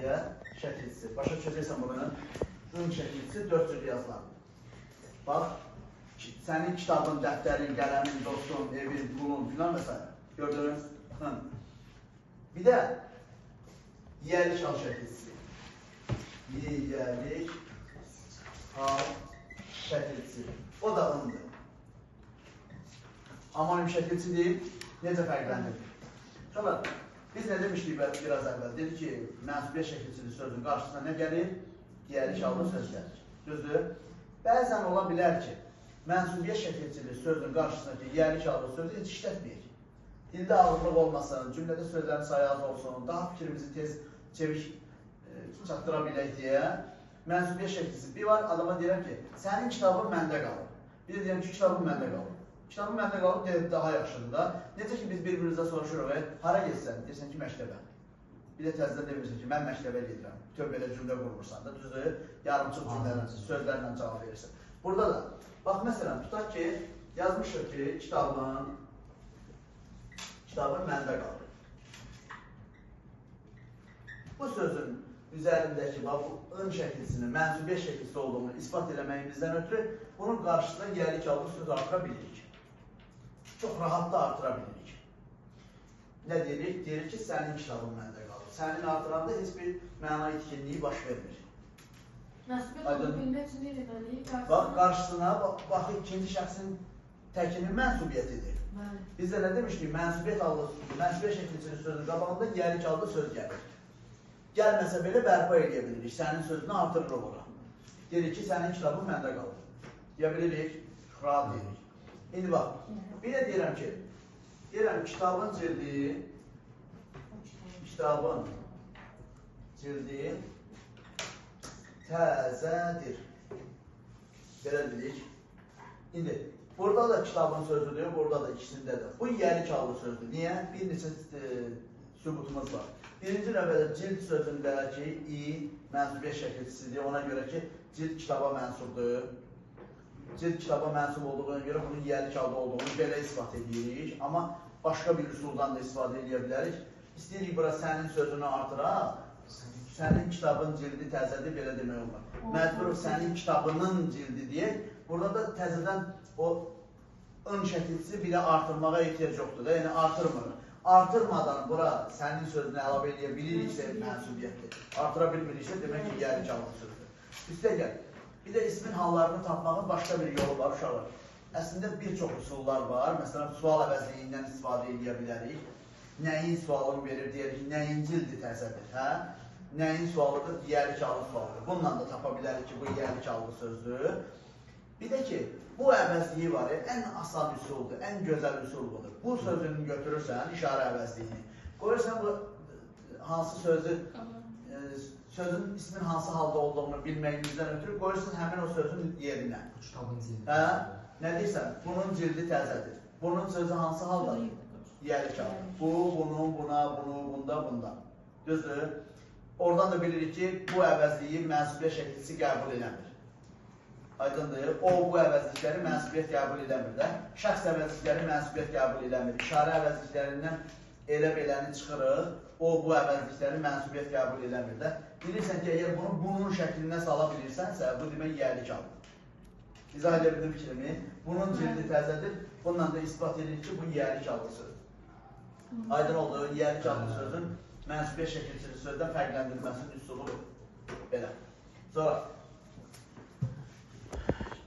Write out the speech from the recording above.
deyə şəkilçisi. Başa düşəcəksən bunu. Ön şəkilçisi 4 cür yazılar. Bax, sənin kitabın, dəftərin, qələmin, dostun, evin, pulun filan və s. Gördünüz? Bir də yiyəlik hal şəkilçisi. Yiyəlik hal şəkilçisi. O da ındır. Anonim şəkilçi deyil, necə fərqləndir? Sonra, biz nə demişdik biraz əvvəl? Dedi ki, mənsubiyyət şəkilçili sözün qarşısına nə gəlir? Yiyəlik hallı söz gəlir. Düzdür? Bəzən ola bilər ki, mənsubiyyət şəkilçili sözün qarşısındakı yiyəlik hallı sözü heç işlətməyək. Dildə ağırlıq olmasın, cümlədə sözlərin sayı az olsun, daha fikrimizi tez, çevik çatdıra bilək deyə mənsubiyyət şəkilçisi. Bir var, adama deyirəm ki, sənin kitabın məndə qalır. Bir də deyirəm ki, kitabın məndə qalır. Kitabın məndə qalıb daha yaxşıdır da. Necə ki, biz bir-birimizə soruşuruq, hara geçsən? Deyirsən ki, məktəbə. Bir də təzədən demirsən ki, mən məktəbə gedirəm. Bütün belə cümlə qurmursan da, düzdür, yarımçıq cümlələ, sözlərlə cavab verirsən. Burada da, bax, məsələn, tutaq ki, yazmışıq ki, kitabın məndə qalır. Bu sözün üzərindəki, bax, bu ön şəkilsinin, mənsubiyyət şəkilsi olduğunu ispat eləməyimizdən ötürü, bunun qarşısında yiyəlik hallı söz artıra bilirik. Çox rahat da artıra bilirik. Nə deyirik? Deyirik ki, sənin kitabın məndə qalır. Sənin artıranda heç bir məna itkinliyi baş vermir. Mənsubiyyət olduğunu bilmək üçün nə edəliyik? Bax, qarşısına, bax, ikinci şəxsin təkinin mənsubiyyətidir. Biz də nə demişdik? Mənsubiyyət şəkilçili sözün qabağında yiyəlik hallı söz gəlir. Gəlməsə belə bərpa edə bilirik. Sənin sözünü artırırıq ora. Deyirik ki, sənin kitabın məndə qalır. Deyə bilirik, rahat deyirik. İndi bax, bir də deyirəm ki, kitabın cildi təzədir. Belə dedik. İndi, burada da kitabın sözüdür, burada da ikisində də. Bu yiyəlik hallı sözdür. Niyə? Bir neçə sübutumuz var. Birinci növbədə cild sözündəki mənsubiyyət şəkilçisidir. Ona görə ki, cild kitaba mənsubdur. Cild kitaba mənsub olduğuna görə bunun yiyəlik halda olduğunu belə ispat edirik. Amma başqa bir üsuldan da istifadə edə bilərik. İstəyirik bura sənin sözünü artıraq, sənin kitabın cildi təzədir, belə demək olmaz. Məcbur sənin kitabının cildi deyək. Burada da təzədən o ön şəkilçisi bir də artırmağa ehtiyac yoxdur da, yəni artırmır. Artırmadan bura sənin sözünü əlavə edə biliriksə mənsubiyyətdir. Artıra bilmiriksə demək ki, yiyəlik halda sözdür. Üstə gəl. Bir də ismin hallarını tapmağın başqa bir yolu var, uşaqlar. Əslində bir çox üsullar var. Məsələn, sual əvəzliyindən istifadə edə bilərik. Nəyin sualını verir, deyərik ki, nəyin cildi təzədir, hə? Nəyin sualıdır, yiyəlik hallı sualıdır. Bununla da tapa bilərik ki, bu yiyəlik hallı sözdür. Bir də ki, bu əvəzliyi var, ən asan üsuldur, ən gözəl üsul budur. Bu sözünü götürürsən, işarə əvəzliyini. Qoyursan bu hansı sözü, sözün ismin hansı halda olduğunu bilməyimizdən ötürü qoyursun həmin o sözün yerinə. Kitabın cildi. Hə? Nə deyirsən? Bunun cildi təzədir. Bunun sözü hansı haldadır? Yiyəlik halda. Bu, bunun, buna, bunu, bunda, bundan. Düzdür? Oradan da bilirik ki, bu əvəzliyi mənsubiyyət şəkilçisi qəbul eləmir. Aydındır. O, bu əvəzlikləri mənsubiyyət qəbul eləmir də. Şəxs əvəzlikləri mənsubiyyət qəbul eləmir. İşarə əvəzliklərindən elə beləni çıxırıq. O, bu əvəzlikləri mənsubiyyət qəbul eləmir də. Bilirsən ki, əgər bunu bunun şəklinə sala bilirsənsə, bu demək yiyəlik haldır. İzah edə bildim fikrimi. Bunun cildi təzədir. Bununla da ispat edir ki, bu yiyəlik hallı sözdür. Aydın oldu, yiyəlik hallı sözün mənsubiyyət şəkilçili sözdən fərqləndirilməsinin üsulu belə. Sonra,